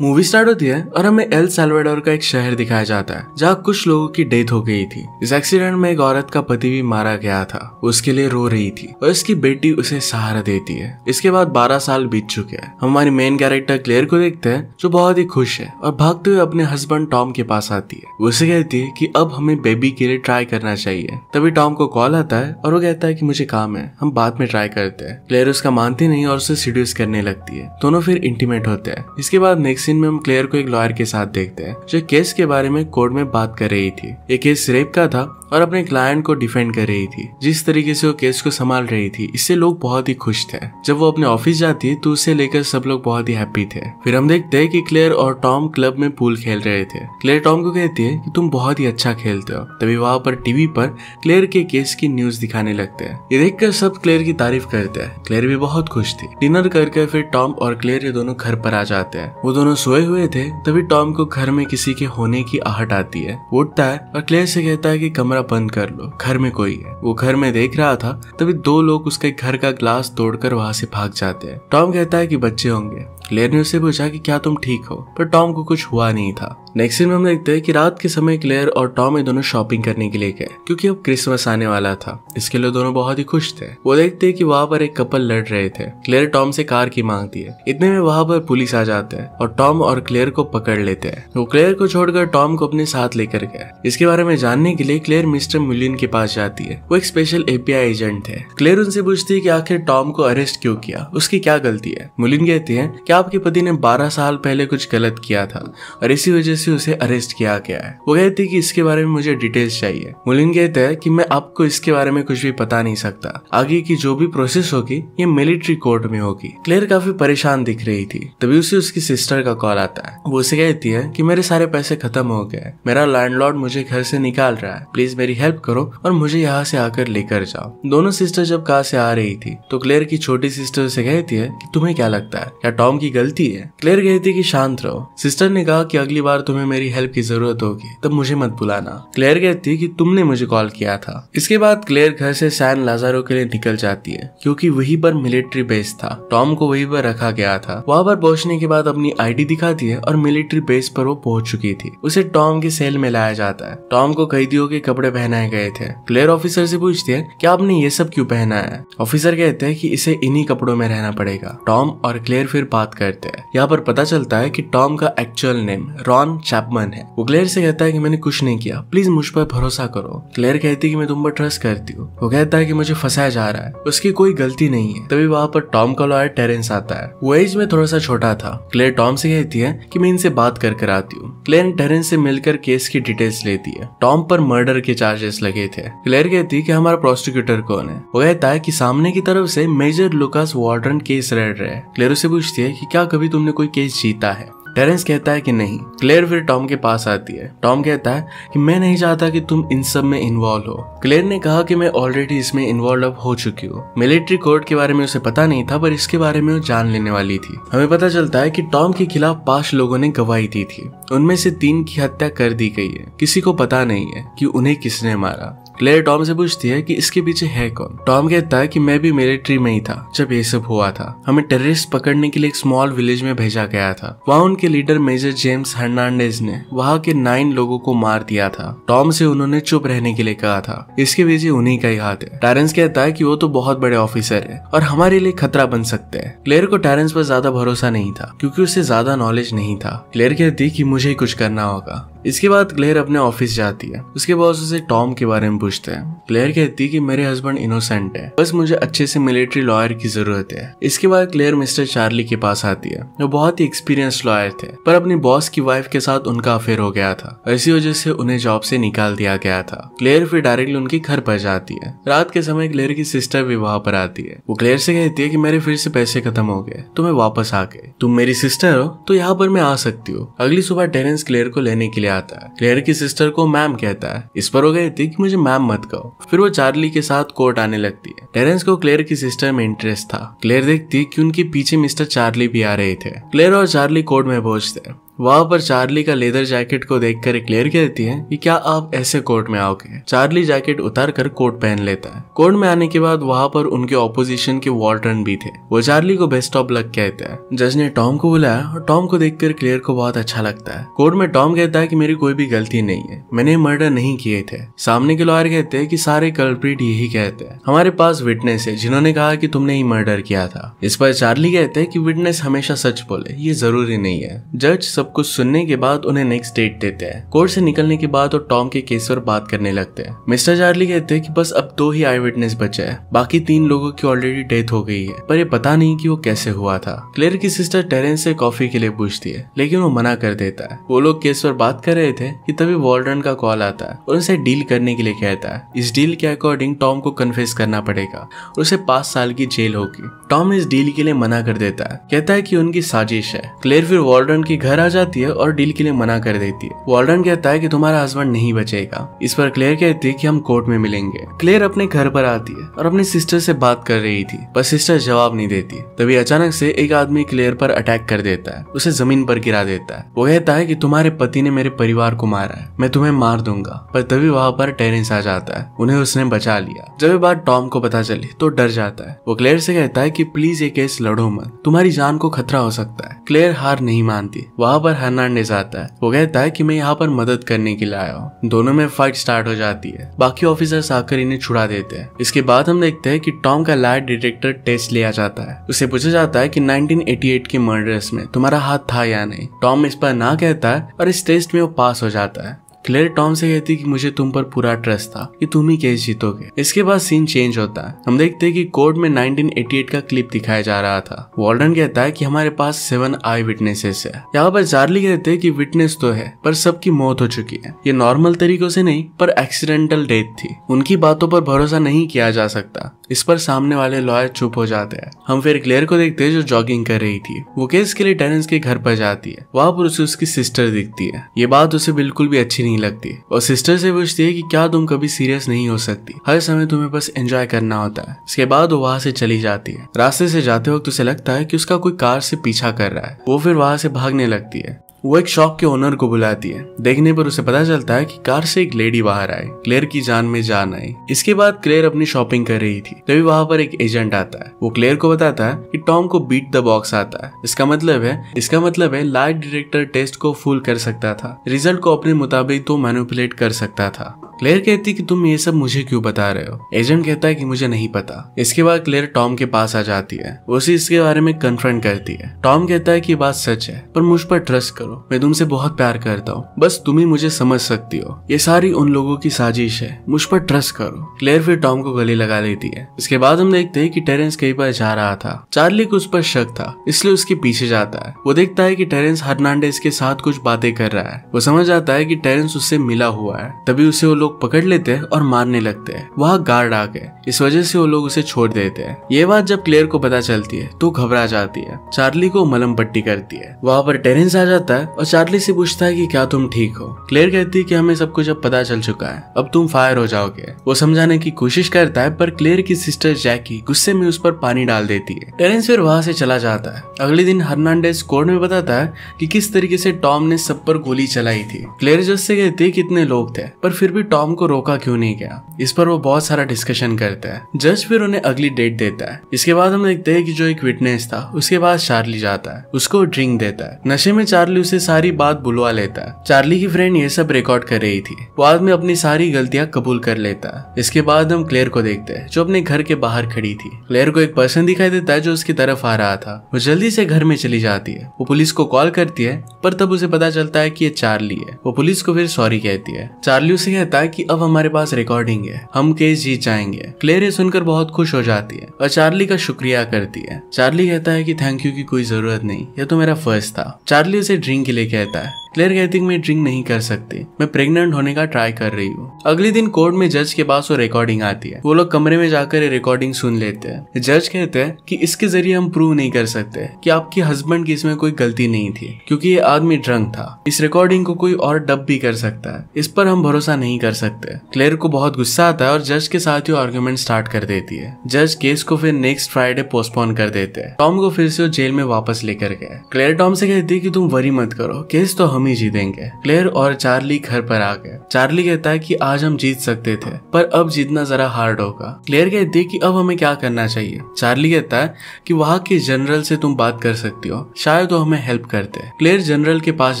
Movie start होती है और हमें एल साल्वाडोर का एक शहर दिखाया जाता है जहाँ कुछ लोगों की डेथ हो गई थी। इस एक्सीडेंट में एक औरत का पति भी मारा गया था। उसके लिए रो रही थी और उसकी बेटी उसे सहारा देती है। इसके बाद 12 साल बीत चुके हैं। हम हमारी मेन कैरेक्टर क्लेयर को देखते हैं जो बहुत ही खुश है और भागते हुए अपने हस्बैंड टॉम के पास आती है। वो उसे कहती है कि अब हमें बेबी के लिए ट्राई करना चाहिए। तभी टॉम को कॉल आता है और वो कहता है कि मुझे काम है, हम बाद में ट्राई करते हैं। क्लेयर उसका मानती नहीं और उसे सीड्यूस करने लगती है। दोनों फिर इंटीमेट होते हैं। इसके बाद नेक्स्ट सीन में हम क्लेयर को एक लॉयर के साथ देखते हैं जो केस के बारे में कोर्ट में बात कर रही थी। ये केस रेप का था और अपने क्लाइंट को डिफेंड कर रही थी। जिस तरीके से वो केस को संभाल रही थी इससे लोग बहुत ही खुश थे। जब वो अपने ऑफिस जाती है तो उसे लेकर सब लोग बहुत ही हैप्पी थे। फिर हम देखते हैं कि क्लेयर और टॉम क्लब में पूल खेल रहे थे। क्लेयर टॉम को कहती है कि तुम बहुत ही अच्छा खेलते हो। तभी वहां पर टीवी पर क्लेयर के केस की न्यूज दिखाने लगते हैं। ये देखकर सब क्लेयर की तारीफ करते हैं। क्लेयर भी बहुत खुश थी। डिनर करके फिर टॉम और क्लेयर ये दोनों घर पर आ जाते हैं। वो दोनों सोए हुए थे तभी टॉम को घर में किसी के होने की आहट आती है। वो उठता है और क्लेयर से कहता है कि कमरा बंद कर लो, घर में कोई है। वो घर में देख रहा था तभी 2 लोग उसके घर का ग्लास तोड़कर वहां से भाग जाते हैं। टॉम कहता है कि बच्चे होंगे। क्लेयर ने उससे पूछा कि क्या तुम ठीक हो, पर टॉम को कुछ हुआ नहीं था। नेक्स्ट सीन में हम देखते हैं कि रात के समय क्लेयर और टॉम ये दोनों शॉपिंग करने के लिए गए क्योंकि अब क्रिसमस आने वाला था। इसके लिए दोनों बहुत ही खुश थे। वो देखते हैं कि वहां पर एक कपल लड़ रहे थे। क्लेयर टॉम से कार की मांगती है। इतने में वहां पर पुलिस आ जाते हैं और टॉम और क्लेयर को पकड़ लेते हैं। वो क्लेयर को छोड़कर टॉम को अपने साथ लेकर गए। इसके बारे में जानने के लिए क्लेयर मिस्टर मुलिन के पास जाती है। वो एक स्पेशल एपीआई एजेंट थे। क्लेयर उनसे पूछती है कि आखिर टॉम को अरेस्ट क्यों किया, उसकी क्या गलती है। मुलिन कहती है कि आपके पति ने 12 साल पहले कुछ गलत किया था और इसी वजह से उसे अरेस्ट किया गया है। वो कहती है कि इसके बारे में मुझे डिटेल्स चाहिए। मुलिन कहते हैं कि मैं आपको इसके बारे में कुछ भी बता नहीं सकता। आगे की जो भी प्रोसेस होगी ये मिलिट्री कोर्ट में होगी। क्लेयर काफी परेशान दिख रही थी। तभी उसे उसकी सिस्टर का कॉल आता है। वो उसे कहती है कि मेरे सारे पैसे खत्म हो गए, मेरा लैंडलॉर्ड मुझे घर से निकाल रहा है, प्लीज मेरी हेल्प करो और मुझे यहाँ से आकर लेकर जाओ। दोनों सिस्टर जब कार से आ रही थी तो क्लेयर की छोटी सिस्टर उसे कहती है कि तुम्हें क्या लगता है, क्या टॉम की गलती है। क्लेयर कहती है कि शांत रहो। सिस्टर ने कहा कि अगली बार तुम्हें मेरी हेल्प की जरूरत होगी तब मुझे मत बुलाना। क्लेयर कहती है कि तुमने मुझे कॉल किया था। इसके बाद क्लेयर घर से सैन लाजारो के लिए निकल जाती है क्योंकि वहीं पर मिलिट्री बेस था। टॉम को वहीं पर रखा गया था। वहां पर पहुंचने के बाद अपनी आईडी दिखाती है और मिलिट्री बेस पर वो पहुंच चुकी थी। उसे टॉम के सेल में लाया जाता है। टॉम को कैदियों के कपड़े पहनाए गए थे। क्लेयर ऑफिसर से पूछती है कि आपने ये सब क्यों पहना है। ऑफिसर कहते हैं कि इसे इन्हीं कपड़ों में रहना पड़ेगा। टॉम और क्लेयर फिर बात करते हैं। यहाँ पर पता चलता है कि टॉम का एक्चुअल नेम रॉन चैपमैन है। वो क्लेयर से कहता है कि मैंने कुछ नहीं किया, प्लीज मुझ पर भरोसा करो। क्लेयर कहती है कि मैं तुम पर ट्रस्ट करती हूँ। वो कहता है कि मुझे फंसाया जा रहा है, उसकी कोई गलती नहीं है। तभी वहाँ पर टॉम का लॉयर टेरेंस आता है। वो एज में थोड़ा सा छोटा था। क्लेयर टॉम से कहती है कि मैं इनसे बात कर आती हूँ। क्लेयर टेरेंस से मिलकर केस की डिटेल्स लेती है। टॉम पर मर्डर के चार्जेस लगे थे। क्लेयर कहती है कि हमारा प्रोसिक्यूटर कौन है। वो कहता है कि सामने की तरफ से मेजर लुकास वार्डन केस लड़ रहे हैं। क्लेयर उसे पूछती है कि क्या कभी तुमने कोई केस जीता है। टेरेंस कहता है कि नहीं। क्लेयर फिर टॉम के पास आती है। टॉम कहता है कि मैं नहीं चाहता कि तुम इन सब में इन्वॉल्व हो। क्लेयर ने कहा कि मैं ऑलरेडी इसमें इन्वॉल्व अब हो चुकी हूँ। मिलिट्री कोर्ट के बारे में उसे पता नहीं था पर इसके बारे में वो जान लेने वाली थी। हमें पता चलता है कि टॉम के खिलाफ 5 लोगों ने गवाही दी थी। उनमें से 3 की हत्या कर दी गई है। किसी को पता नहीं है कि उन्हें किसने मारा। क्लेयर टॉम से पूछती है कि इसके पीछे है कौन। टॉम कहता है कि मैं भी मिलिट्री में ही था जब ये सब हुआ था। हमें टेररिस्ट पकड़ने के लिए एक स्मॉल विलेज में भेजा गया था। वहाँ उनके लीडर मेजर जेम्स हर्नांडेज ने वहाँ के 9 लोगों को मार दिया था। टॉम से उन्होंने चुप रहने के लिए कहा था। इसके पीछे उन्हीं का ही हाथ है। टेरेंस कहता है कि वो तो बहुत बड़े ऑफिसर है और हमारे लिए खतरा बन सकते हैं। क्लेयर को टेरेंस पर ज्यादा भरोसा नहीं था क्योंकि उसे ज्यादा नॉलेज नहीं था। क्लेयर कहती कि मुझे ही कुछ करना होगा। इसके बाद क्लेयर अपने ऑफिस जाती है। उसके बॉस उसे टॉम के बारे में पूछते हैं। क्लेयर कहती है कि मेरे हस्बैंड इनोसेंट है, बस मुझे अच्छे से मिलिट्री लॉयर की जरूरत है। इसके बाद क्लेयर मिस्टर चार्ली के पास आती है। वो बहुत ही एक्सपीरियंस्ड लॉयर थे पर अपनी बॉस की वाइफ के साथ उनका अफेयर हो गया था और इसी वजह से उन्हें जॉब से निकाल दिया गया था। क्लेयर फिर डायरेक्टली उनके घर पर जाती है। रात के समय क्लेयर की सिस्टर भी वहां पर आती है। वो क्लेयर से कहती है कि मेरे फिर से पैसे खत्म हो गए तो मैं वापस आ गए। तुम मेरी सिस्टर हो तो यहाँ पर मैं आ सकती हूँ। अगली सुबह टेरेंस क्लेयर को लेने के लिए आता है। क्लेयर की सिस्टर को मैम कहता है। इस पर वो कहती कि मुझे मैम मत कहो। फिर वो चार्ली के साथ कोर्ट आने लगती है। टेरेंस को क्लेयर की सिस्टर में इंटरेस्ट था। क्लेयर देखती कि उनके पीछे मिस्टर चार्ली भी आ रहे थे। क्लेयर और चार्ली कोर्ट में पहुंचते हैं। वहां पर चार्ली का लेदर जैकेट को देखकर क्लेयर कहती है कि क्या आप ऐसे कोर्ट में आओगे। चार्ली जैकेट उतार कर कोट पहन लेता है। कोर्ट में आने के बाद वहां पर उनके ऑपोजिशन के वार्डन भी थे। वो चार्ली को बेस्ट ऑफ लक कहते हैं। जज ने टॉम को बुलाया और टॉम को देखकर क्लेयर को बहुत अच्छा लगता है। कोर्ट में टॉम कहता है कि मेरी कोई भी गलती नहीं है, मैंने मर्डर नहीं किए थे। सामने के लॉयर कहते हैं कि सारे कल्प्रिट यही कहते हैं, हमारे पास विटनेस है जिन्होंने कहा कि तुमने ही मर्डर किया था। इस पर चार्ली कहते हैं कि विटनेस हमेशा सच बोले, ये जरूरी नहीं है। जज सब कुछ सुनने के बाद उन्हें नेक्स्ट डेट देते हैं। कोर्ट से निकलने के बाद वो टॉम के केस पर बात करने लगते हैं। मिस्टर चार्ली कहते हैं कि बस अब 2 ही आई विटनेस बचे हैं, बाकी 3 लोगों की ऑलरेडी डेथ हो गई है, पर ये पता नहीं कि वो कैसे हुआ था। क्लेयर की सिस्टर टेरेंस से कॉफी के लिए पूछती है, लेकिन वो मना कर देता है। वो लोग केस पर बात कर रहे थे कि तभी वार्डन का कॉल आता है और उसे डील करने के लिए कहता है। इस डील के अकॉर्डिंग टॉम को कन्फेस करना पड़ेगा और उसे 5 साल की जेल होगी। टॉम इस डील के लिए मना कर देता है, कहता है कि उनकी साजिश है। क्लेयर फिर वार्डन के घर आ जाती है और डील के लिए मना कर देती है। वार्डन कहता है कि तुम्हारा हस्बैंड नहीं बचेगा। इस पर क्लेयर कहती है कि हम कोर्ट में मिलेंगे। क्लेयर अपने घर पर आती है और अपनी सिस्टर से बात कर रही थी, पर सिस्टर जवाब नहीं देती। तभी अचानक से एक आदमी क्लेयर पर अटैक कर देता है, उसे जमीन पर गिरा देता है। वो कहता है कि तुम्हारे पति ने मेरे परिवार को मारा है, मैं तुम्हें मार दूंगा। पर तभी वहां पर टेरेंस आ जाता है, उन्हें उसने बचा लिया। जब ये बात टॉम को पता चली तो डर जाता है। वो क्लेयर से कहता है कि प्लीज ये केस लड़ो मत, तुम्हारी जान को खतरा हो सकता है। क्लेयर हार नहीं मानती। वहां पर हर्नांडेज आता है। वो कहता है कि मैं यहाँ पर मदद करने के लिए आया हूँ। दोनों में फाइट स्टार्ट हो जाती है। बाकी ऑफिसर्स आकर इन्हें छुड़ा देते हैं। इसके बाद हम देखते हैं कि टॉम का लाइट डिटेक्टर टेस्ट लिया जाता है। उसे पूछा जाता है कि 1988 के मर्डर्स में तुम्हारा हाथ था या नहीं। टॉम इस पर ना कहता है और इस टेस्ट में वो पास हो जाता है। क्लेयर टॉम से कहती कि मुझे तुम पर पूरा ट्रस्ट था कि तुम ही केस जीतोगे। इसके बाद सीन चेंज होता है। हम देखते हैं कि कोर्ट में 1988 का क्लिप दिखाया जा रहा था। वार्डन कहता है कि हमारे पास 7 आई विटनेसेस है। यहाँ पर चार्ली कहते हैं कि विटनेस तो है पर सबकी मौत हो चुकी है। ये नॉर्मल तरीकों से नहीं पर एक्सीडेंटल डेथ थी। उनकी बातों पर भरोसा नहीं किया जा सकता। इस पर सामने वाले लॉयर चुप हो जाते हैं। हम फिर क्लेयर को देखते हैं जो जॉगिंग कर रही थी। वो केस के लिए टेरेंस के घर पर जाती है। वहां पर उसे उसकी सिस्टर दिखती है। ये बात उसे बिल्कुल भी अच्छी नहीं लगती और सिस्टर से पूछती है कि क्या तुम कभी सीरियस नहीं हो सकती, हर समय तुम्हें बस एंजॉय करना होता है। इसके बाद वो वहां से चली जाती है। रास्ते से जाते वक्त उसे लगता है कि उसका कोई कार से पीछा कर रहा है। वो फिर वहां से भागने लगती है। वो एक शॉप के ओनर को बुलाती है। देखने पर उसे पता चलता है कि कार से एक लेडी बाहर आई। क्लेयर की जान में जान आई। इसके बाद क्लेयर अपनी शॉपिंग कर रही थी, तभी वहां पर एक एजेंट आता है। वो क्लेयर को बताता है कि टॉम को बीट द बॉक्स आता है। इसका मतलब है लाइट डिटेक्टर टेस्ट को फूल कर सकता था, रिजल्ट को अपने मुताबिक तो मैनिपुलेट कर सकता था। क्लेयर कहती कि तुम ये सब मुझे क्यों बता रहे हो। एजेंट कहता है कि मुझे नहीं पता। इसके बाद क्लेयर टॉम के पास आ जाती है। वो उसे इसके बारे में कन्फ्रंट करती है। टॉम कहता है कि बात सच है पर मुझ पर ट्रस्ट करो, मैं तुमसे बहुत प्यार करता हूँ, बस तुम ही मुझे समझ सकती हो। ये सारी उन लोगों की साजिश है, मुझ पर ट्रस्ट करो। क्लेयर फिर टॉम को गले लगा लेती है। इसके बाद हम देखते हैं कि टेरेंस कहीं पर जा रहा था। चार्ली को उस पर शक था, इसलिए उसके पीछे जाता है। वो देखता है कि टेरेंस हर्नांडेज के साथ कुछ बातें कर रहा है। वो समझ आता है कि टेरेंस उससे मिला हुआ है। तभी उसे वो लोग पकड़ लेते हैं और मारने लगते हैं। वहाँ गार्ड आ गए, इस वजह से वो लोग उसे छोड़ देते हैं। ये बात जब क्लेयर को पता चलती है तो घबरा जाती है। चार्ली को मलहम पट्टी करती है। वहाँ पर टेरेंस आ जाता है और चार्ली से पूछता है कि क्या तुम ठीक हो। क्लेयर कहती है कि हमें सब कुछ अब पता चल चुका है, अब तुम फायर हो जाओगे। वो समझाने की कोशिश करता है पर क्लेयर की सिस्टर जैकी गुस्से में उस पर पानी डाल देती है। टेरेंस फिर वहाँ से चला जाता है। अगले दिन हर्नांडेज कोर्ट में बताता है कि किस तरीके से टॉम ने सब पर गोली चलाई थी। क्लेयर जज से कहती है कितने लोग थे पर फिर भी टॉम को रोका क्यों नहीं गया। इस पर वो बहुत सारा डिस्कशन करता है। जज फिर उन्हें अगली डेट देता है। इसके बाद हम देखते हैं कि जो एक विटनेस था उसके पास चार्ली जाता है, उसको ड्रिंक देता है। नशे में चार्ली उसे सारी बात बुलवा लेता है। चार्ली की फ्रेंड ये सब रिकॉर्ड कर रही थी। वो आदमी अपनी सारी गलतियां कबूल कर लेता है। इसके बाद हम क्लेयर को देखते हैं जो अपने घर के बाहर खड़ी थी। क्लेयर को एक पर्सन दिखाई देता है जो उसकी तरफ आ रहा था। वो जल्दी से घर में चली जाती है। वो पुलिस को कॉल करती है पर तब उसे पता चलता है कि ये चार्ली है। वो पुलिस को फिर सॉरी कहती है। चार्ली उसे कहता है कि अब हमारे पास रिकॉर्डिंग है, हम केस जीत जाएंगे। क्लेयर ये सुनकर बहुत खुश हो जाती है और चार्ली का शुक्रिया करती है। चार्ली कहता है कि थैंक यू की कोई जरूरत नहीं, यह तो मेरा फर्ज था। चार्ली उसे ड्रिंक के लिए कहता है। क्लेयर कहती कि मैं ड्रिंक नहीं कर सकती, मैं प्रेग्नेंट होने का ट्राई कर रही हूँ। अगले दिन कोर्ट में जज के पास वो रिकॉर्डिंग आती है। वो लोग कमरे में जाकर रिकॉर्डिंग सुन लेते हैं। जज कहते हैं कि इसके जरिए हम प्रूव नहीं कर सकते कि आपके हस्बैंड की इसमें कोई गलती नहीं थी, क्योंकि ये आदमी ड्रंक था। इस रिकॉर्डिंग को कोई और डब भी कर सकता है, इस पर हम भरोसा नहीं कर सकते। क्लेयर को बहुत गुस्सा आता है और जज के साथ ही आर्गुमेंट स्टार्ट कर देती है। जज केस को फिर नेक्स्ट फ्राइडे पोस्टपोन कर देते हैं। टॉम को फिर से जेल में वापस लेकर गए। क्लेयर टॉम से कहती है कि तुम वरी मत करो, केस तो हम ही जीतेंगे। क्लेयर और चार्ली घर पर आ गए। चार्ली कहता है कि आज हम जीत सकते थे, पर अब जीतना जरा हार्ड होगा। क्लेयर कहती है कि अब हमें क्या करना चाहिए। चार्ली कहता है कि वहाँ के जनरल से तुम बात कर सकती हो, शायद वो हमें हेल्प करते हैं। क्लेयर जनरल के पास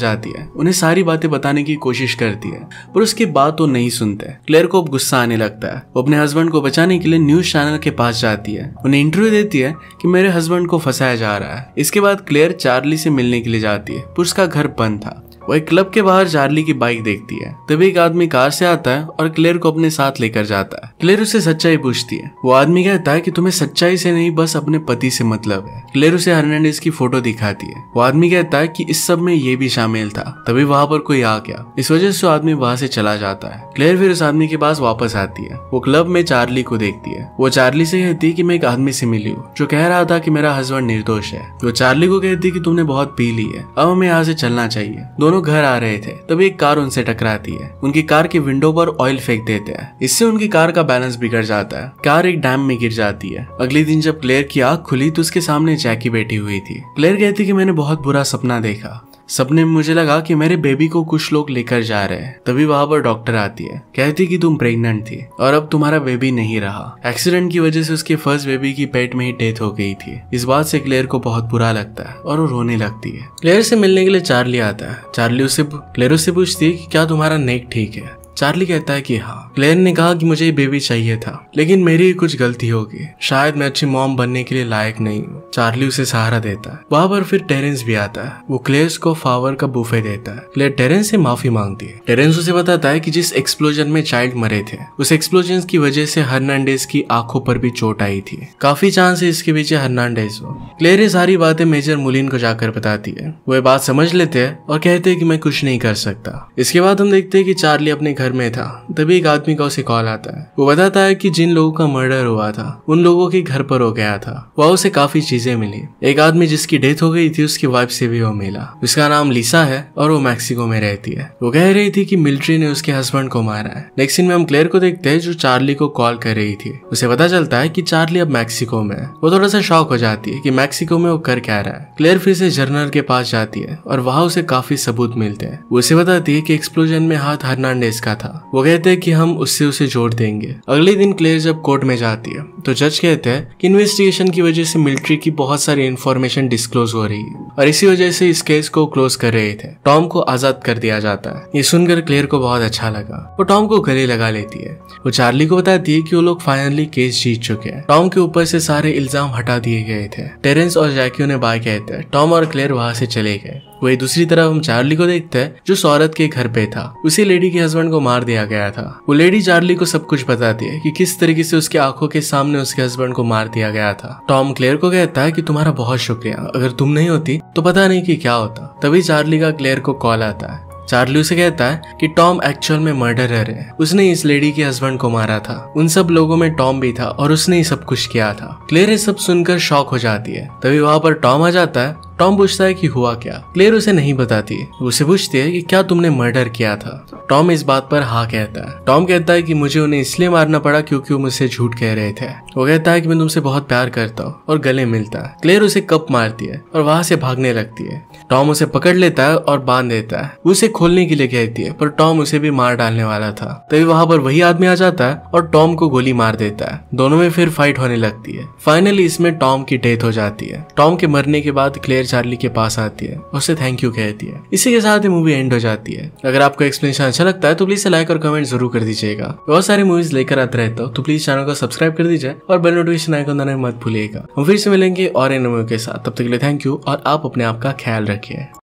जाती है, उन्हें सारी बातें बताने की कोशिश करती है, पर उसकी बात वो नहीं सुनते। क्लेयर को अब गुस्सा आने लगता है। वो अपने हस्बैंड को बचाने के लिए न्यूज चैनल के पास जाती है, उन्हें इंटरव्यू देती है कि मेरे हस्बैंड को फंसाया जा रहा है। इसके बाद क्लेयर चार्ली से मिलने के लिए जाती है, पर उसका घर बंद था। वो एक क्लब के बाहर चार्ली की बाइक देखती है। तभी एक आदमी कार से आता है और क्लेयर को अपने साथ लेकर जाता है। क्लेयर उससे सच्चाई पूछती है। वो आदमी कहता है कि तुम्हें सच्चाई से नहीं, बस अपने पति से मतलब है। क्लेयर उसे हर्नांडेज की फोटो दिखाती है। वो आदमी कहता है कि इस सब में ये भी शामिल था। तभी वहाँ पर कोई आ गया, इस वजह से वो आदमी वहाँ से चला जाता है। क्लेयर फिर उस आदमी के पास वापस आती है। वो क्लब में चार्ली को देखती है। वो चार्ली से कहती है कि मैं एक आदमी से मिली हूँ जो कह रहा था कि मेरा हस्बैंड निर्दोष है। वो चार्ली को कहती है कि तुमने बहुत पी ली है, अब हमें यहाँ से चलना चाहिए। दोनों घर आ रहे थे, तभी एक कार उनसे टकराती है। उनकी कार के विंडो पर ऑयल फेंक देते हैं, इससे उनकी कार का बैलेंस बिगड़ जाता है। कार एक डैम में गिर जाती है। अगले दिन जब क्लेयर की आंख खुली तो उसके सामने जैकी बैठी हुई थी। क्लेयर कहती कि मैंने बहुत बुरा सपना देखा। सपने में मुझे लगा कि मेरे बेबी को कुछ लोग लेकर जा रहे हैं। तभी वहां पर डॉक्टर आती है, कहती कि तुम प्रेग्नेंट थी और अब तुम्हारा बेबी नहीं रहा। एक्सीडेंट की वजह से उसके फर्स्ट बेबी की पेट में ही डेथ हो गई थी। इस बात से क्लेयर को बहुत बुरा लगता है और वो रोने लगती है। क्लेयर से मिलने के लिए चार्ली आता है। क्लेयर उससे पूछती है कि क्या तुम्हारा नेक ठीक है। चार्ली कहता है कि हाँ। क्लेयर ने कहा कि मुझे बेबी चाहिए था, लेकिन मेरी ही कुछ गलती होगी, शायद मैं अच्छी मॉम बनने के लिए लायक नहीं हूँ। चार्ली उसे सहारा देता है। वहां पर फिर टेरेंस भी आता है। वो क्लेयर को फ्लावर का बुफे देता है। क्लेयर टेरेंस से माफी मांगती है। टेरेंस उसे बताता है कि जिस एक्सप्लोजन में चाइल्ड मरे थे, उस एक्सप्लोजन की वजह से हर्नांडेज की आंखों पर भी चोट आई थी। काफी चांस है इसके पीछे हर्नांडेज हो। क्लेयर ये सारी बातें मेजर मुलिन को जाकर बताती है। वो बात समझ लेते हैं और कहते हैं कि मैं कुछ नहीं कर सकता। इसके बाद हम देखते हैं कि चार्ली अपने घर में था। तभी एक आदमी का उसे कॉल आता है। वो बताता है कि जिन लोगों का मर्डर हुआ था उन लोगों के घर पर हो गया था। वह उसे काफी चीजें मिली। एक आदमी जिसकी डेथ हो गई थी उसकी वाइफ से भी वो मिला। उसका नाम लिसा है और वो मैक्सिको में रहती है। वो कह रही थी कि मिलिट्री ने उसके हस्बैंड को मारा है। नेक्स्ट सीन में हम क्लेयर को देखते हैं जो चार्ली को कॉल कर रही थी। उसे पता चलता है कि चार्ली अब मैक्सिको में है। वो थोड़ा सा शॉक हो जाती है कि मैक्सिको में वो कर क्या रहा है। क्लेयर फिर से जर्नल के पास जाती है और वहां उसे काफी सबूत मिलते हैं। वो उसे बताती है कि एक्सप्लोजन में हाथ हर्नांडेज का था। वो कहते हैं कि हम उसे जोड़ देंगे। अगले दिन क्लेयर जब कोर्ट में जाती है तो जज कहते हैं कि इन्वेस्टिगेशन की वजह से मिलिट्री की बहुत सारी इंफॉर्मेशन डिस्क्लोज हो रही है और इसी वजह से इस केस को क्लोज कर रहे थे। टॉम को आजाद कर दिया जाता है। ये सुनकर क्लेयर को बहुत अच्छा लगा। वो टॉम को गले लगा लेती है। वो चार्ली को बताती है कि वो लोग फाइनली केस जीत चुके हैं। टॉम के ऊपर से सारे इल्जाम हटा दिए गए थे। टेरेंस और जैकी ने बाय कहते हैं। टॉम और क्लेयर वहां से चले गए। वही दूसरी तरफ हम चार्ली को देखते हैं जो उस औरत के घर पे था। उसी लेडी के हस्बैंड को मार दिया गया था। वो लेडी चार्ली को सब कुछ बताती है कि किस तरीके से उसके आंखों के सामने उसके हस्बैंड को मार दिया गया था। टॉम क्लेयर को कहता है कि तुम्हारा बहुत शुक्रिया, अगर तुम नहीं होती तो पता नहीं कि क्या होता। तभी चार्ली का क्लेयर को कॉल आता है। चार्ली उसे कहता है कि टॉम एक्चुअल में मर्डरर है। उसने इस लेडी के हस्बैंड को मारा था। उन सब लोगों में टॉम भी था और उसने ही सब कुछ किया था। क्लेयर ये सब सुनकर शॉक हो जाती है। तभी वहां पर टॉम आ जाता है। टॉम पूछता है कि हुआ क्या। क्लेयर उसे नहीं बताती। उसे पूछती है कि क्या तुमने मर्डर किया था। टॉम इस बात पर हाँ कहता है। टॉम कहता है कि मुझे उन्हें इसलिए मारना पड़ा क्योंकि वो मुझसे झूठ कह रहे थे। वो कहता है कि मैं तुमसे बहुत प्यार करता हूँ और गले मिलता है। क्लेयर उसे कप मारती है और वहां से भागने लगती है। टॉम उसे पकड़ लेता है और बांध देता है। उसे खोलने के लिए कहती है पर टॉम उसे भी मार डालने वाला था। तभी वहां पर वही आदमी आ जाता है और टॉम को गोली मार देता है। दोनों में फिर फाइट होने लगती है। फाइनली इसमें टॉम की डेथ हो जाती है। टॉम के मरने के बाद क्लेयर चार्ली के पास आती है, उससे थैंक यू कहती है। इसी के साथ ही मूवी एंड हो जाती है। अगर आपको एक्सप्लेनेशन अच्छा लगता है तो प्लीज लाइक और कमेंट जरूर कर दीजिएगा। बहुत सारी मूवीज लेकर आते रहता हूँ तो प्लीज चैनल को सब्सक्राइब कर दीजिए और बेल नोटिफिकेशन आइकन दबाना मत भूलिएगा। हम फिर से मिलेंगे और इन मूवी के साथ। तब तक के लिए थैंक यू और आप अपने आप का ख्याल रखिए।